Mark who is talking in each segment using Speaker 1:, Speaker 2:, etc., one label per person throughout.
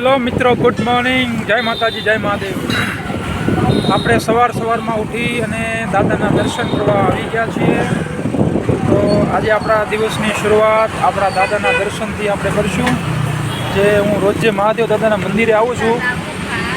Speaker 1: Hello મિત્રો, good morning, જય માતાજી, જય મહાદેવ। આપણે સવારમાં ઉઠી અને દાદાના દર્શન કરવા આવી ગયા છીએ। તો આજે આપણા દિવસની શરૂઆત આપણા દાદાના દર્શનથી આપણે કરીશું। જે હું રોજ મહાદેવ દાદાના મંદિરે આવું છું,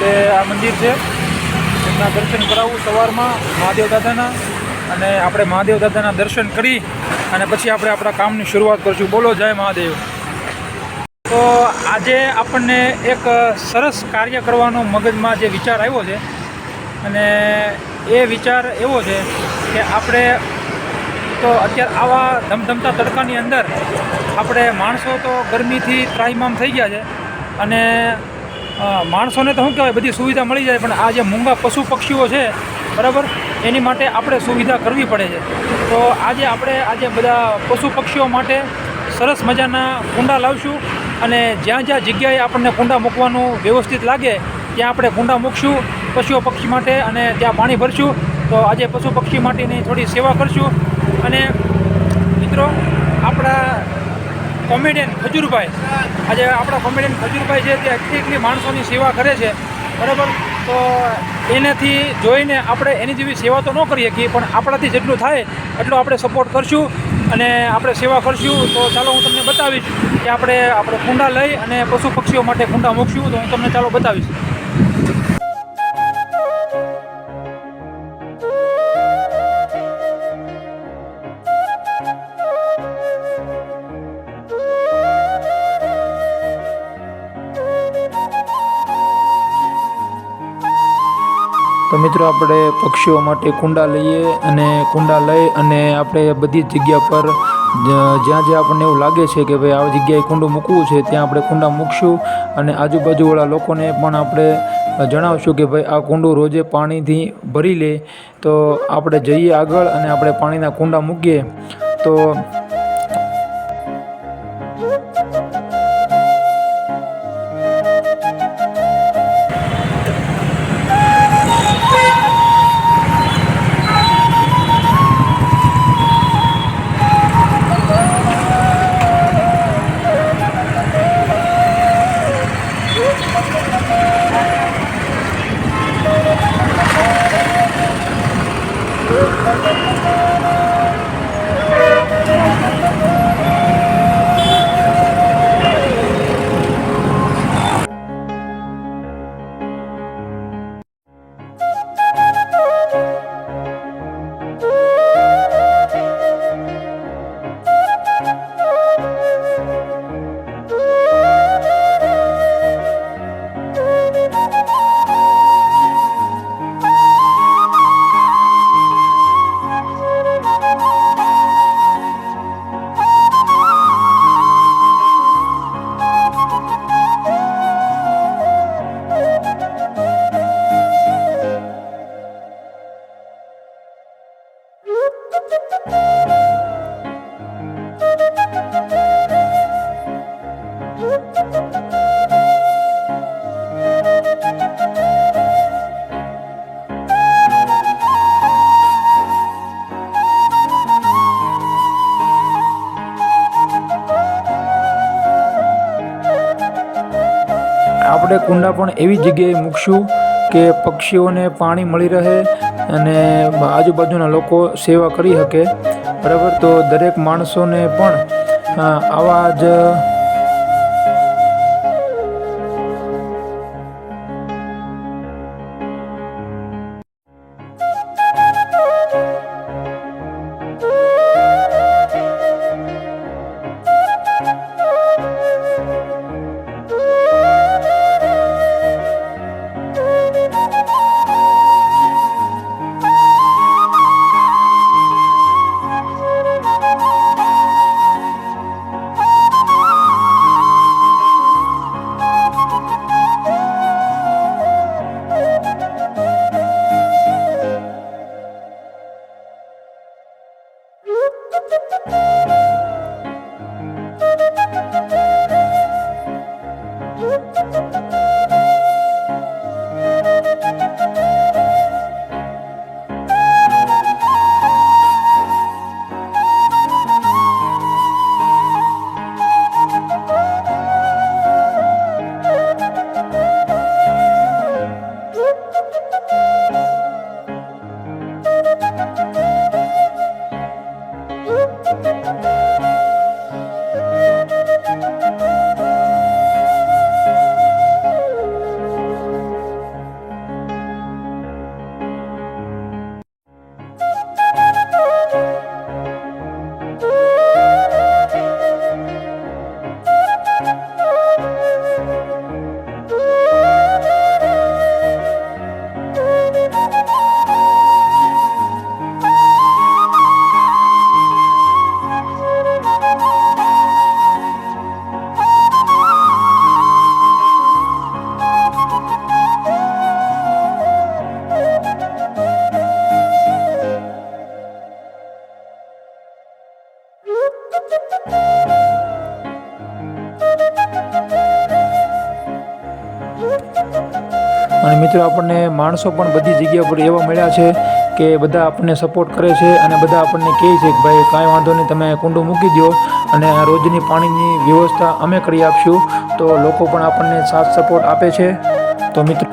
Speaker 1: તે આ મંદિર છે, એમના દર્શન કરાવું સવારમાં મહાદેવ દાદાના। અને આપણે મહાદેવ દાદાના દર્શન કરી અને પછી આપણે આપણા કામની શરૂઆત કરીશું। બોલો જય મહાદેવ। તો આજે આપણને એક સરસ કાર્ય કરવાનો મગજમાં જે વિચાર આવ્યો છે, અને એ વિચાર એવો છે કે આપણે તો અત્યારે આવા ધમધમતા તડકાની અંદર આપણે માણસો તો ગરમીથી ત્રાહિમામ થઈ ગયા છે, અને માણસોને તો શું કહેવાય, બધી સુવિધા મળી જાય, પણ આ જે મૂંગા પશુ પક્ષીઓ છે બરાબર, એની માટે આપણે સુવિધા કરવી પડે છે। તો આજે બધા પશુ પક્ષીઓ માટે સરસ મજાના કુંડા લાવશું, અને જ્યાં જગ્યાએ આપણને કુંડા મૂકવાનું વ્યવસ્થિત લાગે ત્યાં આપણે કુંડા મૂકશું પશુ પક્ષી માટે, અને ત્યાં પાણી ભરશું। તો આજે પશુ પક્ષી માટેની થોડી સેવા કરશું। અને મિત્રો, આપણા કોમેડિયન ખજૂરભાઈ છે, તે એટલી માણસોની સેવા કરે છે બરાબર। તો એનાથી જોઈને આપણે એની જેવી સેવા તો ન કરી શકીએ, પણ આપણાથી જેટલું થાય એટલું આપણે સપોર્ટ કરશું અને આપણે સેવા કરશું। તો ચાલો હું તમને બતાવીશ કે આપણે કુંડા લઈ અને પશુ પક્ષીઓ માટે કુંડા મૂકશું। તો હું તમને ચાલો બતાવીશ। તો મિત્રો, આપણે પક્ષીઓ માટે કુંડા લઈ અને આપણે બધી જ જગ્યા પર જ્યાં આપણને એવું લાગે છે કે ભાઈ આ જગ્યાએ કુંડું મૂકવું છે, ત્યાં આપણે કુંડા મૂકશું। અને આજુબાજુવાળા લોકોને પણ આપણે જણાવશું કે ભાઈ આ કુંડું રોજે પાણીથી ભરી લે। તો આપણે જઈએ આગળ અને આપણે પાણીના કુંડા મૂકીએ। તો આપણે કુંડા પણ એવી જગ્યાએ મૂકશું કે પક્ષીઓને પાણી મળી રહે અને આજુબાજુના લોકો સેવા કરી શકે બરાબર। તો દરેક માણસોને પણ આવા જ અને મિત્રો આપણને માણસો પણ બધી જગ્યા પર એવા મળ્યા છે કે બધા આપણને સપોર્ટ કરે છે અને બધા આપણને કહે છે કે ભાઈ કાંઈ વાંધો નહીં, તમે કુંડું મૂકી દો અને રોજની પાણીની વ્યવસ્થા અમે કરી આપશું. તો લોકો પણ આપણને સાથ સપોર્ટ આપે છે. તો મિત્રો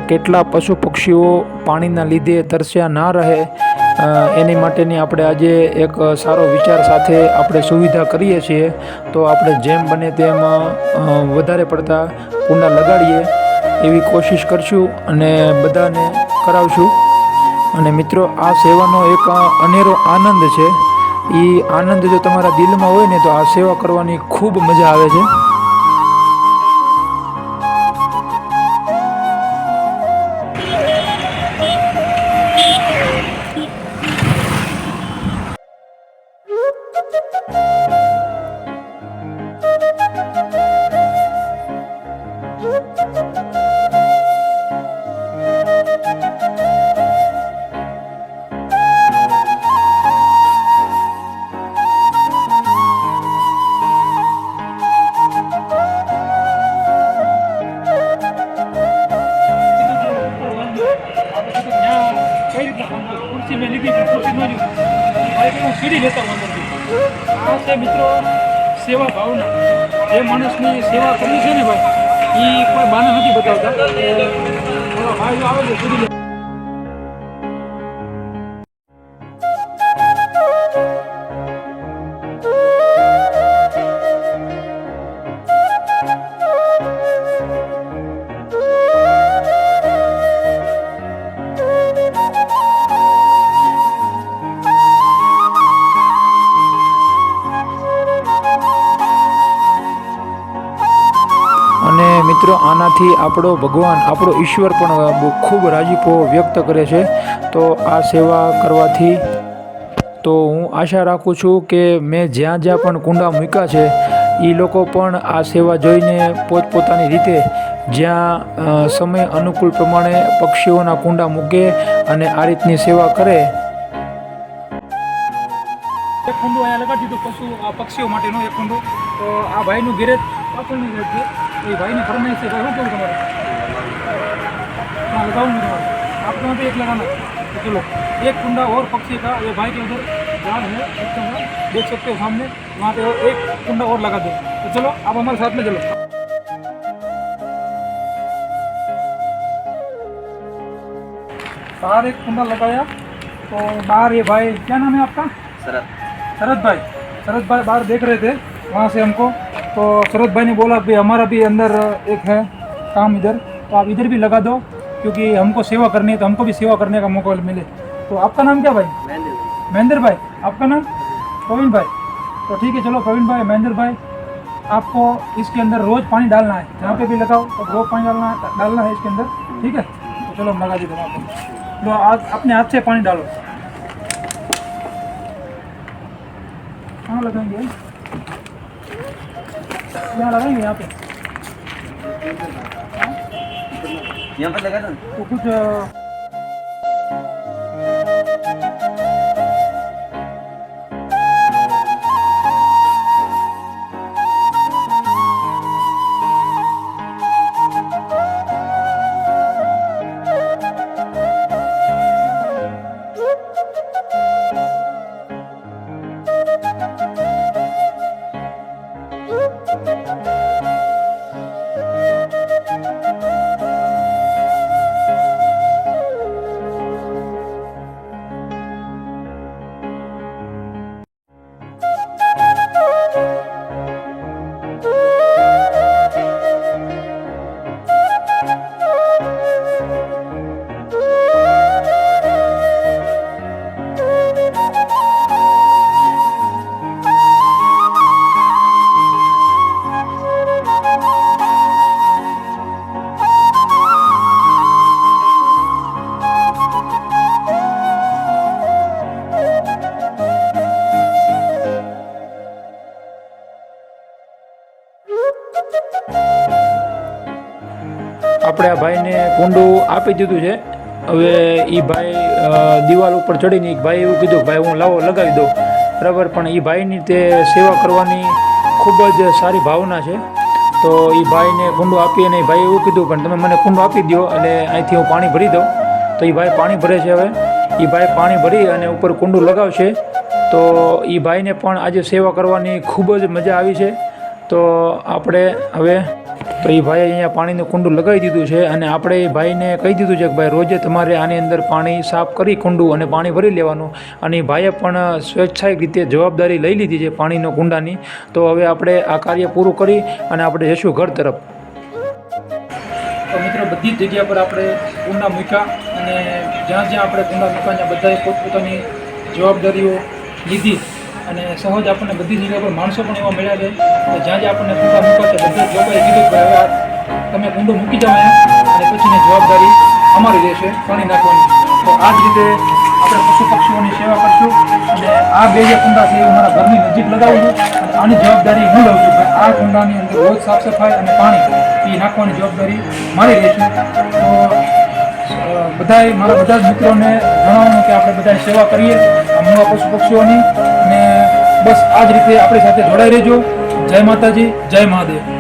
Speaker 1: કેટલા પશુ પક્ષીઓ પાણીના લીધે તરસ્યા ના રહે, એની માટેની આપણે આજે એક સારો વિચાર સાથે આપણે સુવિધા કરીએ છીએ. તો આપણે જેમ બને તેમ વધારે પડતા કુંડા લગાડીએ એવી કોશિશ કરશું અને બધાને કરાવશું. અને મિત્રો આ સેવાનો એક અનેરો આનંદ છે. એ આનંદ જો તમારા દિલમાં હોય ને તો આ સેવા કરવાની ખૂબ મજા આવે છે. સીડી લેતા આ છે મિત્રો સેવા ભાવના. જે માણસની સેવા કરવી છે ને ભાઈ, એ કોઈ બાના નથી બતાવતા. ભાઈ આવે છે સીડી લેતા. મિત્રો આનાથી આપણો ભગવાન, આપણો ઈશ્વર પણ ખૂબ રાજીપો વ્યક્ત કરે છે. તો આ સેવા કરવાથી તો હું આશા રાખું છું કે મેં જ્યાં જ્યાં પણ કુંડા મૂક્યા છે એ લોકો પણ આ સેવા જોઈને પોતપોતાની રીતે જ્યાં સમય અનુકૂળ પ્રમાણે પક્ષીઓના કુંડા મૂકે અને આ રીતની સેવા કરે. એક કુંડું અહીંયા લગાડી દીધું પક્ષીઓ માટેનું એક કુંડું. તો આ ભાઈનું ગેરેજ પાછળની ગેરેજ છે. ये भाई ने फरमाइश है, भाई क्यों तुम्हारा हाँ लगाऊँ तुम्हारा आपको वहाँ पे एक लगाना. तो चलो एक कुंडा और पक्षी का, ये भाई के उधर जाल है देख सकते हो सामने, वहाँ पे एक कुंडा और लगा दो. तो चलो आप हमारे साथ में चलो. बाहर एक कुंडा लगाया तो बाहर ये भाई, क्या नाम है आपका? शरद भाई बाहर देख रहे थे वहाँ से हमको. तो शरद भाई ने बोला भाई हमारा भी अंदर एक है काम इधर, तो आप इधर भी लगा दो क्योंकि हमको सेवा करनी है, तो हमको भी सेवा करने का मौका मिले. तो आपका नाम क्या भाई? महेंद्र भाई. आपका नाम? प्रवीण भाई. तो ठीक है चलो प्रवीण भाई, महेंद्र भाई, आपको इसके अंदर रोज़ पानी डालना है. जहाँ पे भी लगाओ तो रोज़ पानी डालना है इसके अंदर. ठीक है तो चलो हम लगा देते वहाँ पर. तो आज अपने हाथ से पानी डालो. कहाँ लगाएंगे? यहाँ लगाएंगे, यहाँ पे लगा दो तो कुछ આપણે આ ભાઈને કુંડું આપી દીધું છે. હવે એ ભાઈ દિવાલ ઉપર ચડીને એક ભાઈ એવું કીધું ભાઈ હું લાવો લગાવી દઉં બરાબર. પણ એ ભાઈની તે સેવા કરવાની ખૂબ જ સારી ભાવના છે. તો એ ભાઈને કુંડું આપી અને એ ભાઈ એવું કીધું પણ તમે મને કુંડું આપી દો એટલે અહીંથી હું પાણી ભરી દઉં. તો એ ભાઈ પાણી ભરે છે. હવે એ ભાઈ પાણી ભરી અને ઉપર કુંડું લગાવશે. તો એ ભાઈને પણ આજે સેવા કરવાની ખૂબ જ મજા આવી છે. તો આપણે હવે તો એ ભાઈએ અહીંયા પાણીનું કુંડું લગાવી દીધું છે અને આપણે એ ભાઈને કહી દીધું છે કે ભાઈ રોજે તમારે આની અંદર પાણી સાફ કરી કુંડું અને પાણી ભરી લેવાનું. અને એ ભાઈએ પણ સ્વેચ્છાયિક રીતે જવાબદારી લઈ લીધી છે પાણીનો કુંડાની. તો હવે આપણે આ કાર્ય પૂરું કરી અને આપણે જઈશું ઘર તરફ. તો મિત્રો બધી જ જગ્યા પર આપણે કુંડા મૂક્યા અને જ્યાં જ્યાં આપણે કુંડા મૂક્યા ત્યાં બધાએ પોતપોતાની જવાબદારીઓ લીધી અને સહજ આપણને બધી જગ્યા પર માણસો પણ એવા મળ્યા છે કે જ્યાં જ્યાં આપણને કુંડા મૂક્યા છે બધા જ લોકોએ કીધું કે હવે તમે કુંડો મૂકી જાઓ અને પછીની જવાબદારી અમારી રહેશે પાણી નાખવાની. તો આ જ રીતે આપણે પશુ પક્ષીઓની સેવા કરશું અને આ બે જે કુંડા છે એ મારા ઘરની નજીક લગાવું છું અને આની જવાબદારી હું લઉં છું. ભાઈ આ કુંડાની અંદર રોજ સાફ સફાઈ અને પાણી એ નાખવાની જવાબદારી મારી રહેશે. તો બધાએ મારા બધા જ મિત્રોને જણાવવાનું કે આપણે બધાએ સેવા કરીએ આ પશુ પક્ષીઓની અને બસ આ જ રીતે આપણી સાથે જોડાઈ રહેજો. જય માતાજી, જય મહાદેવ.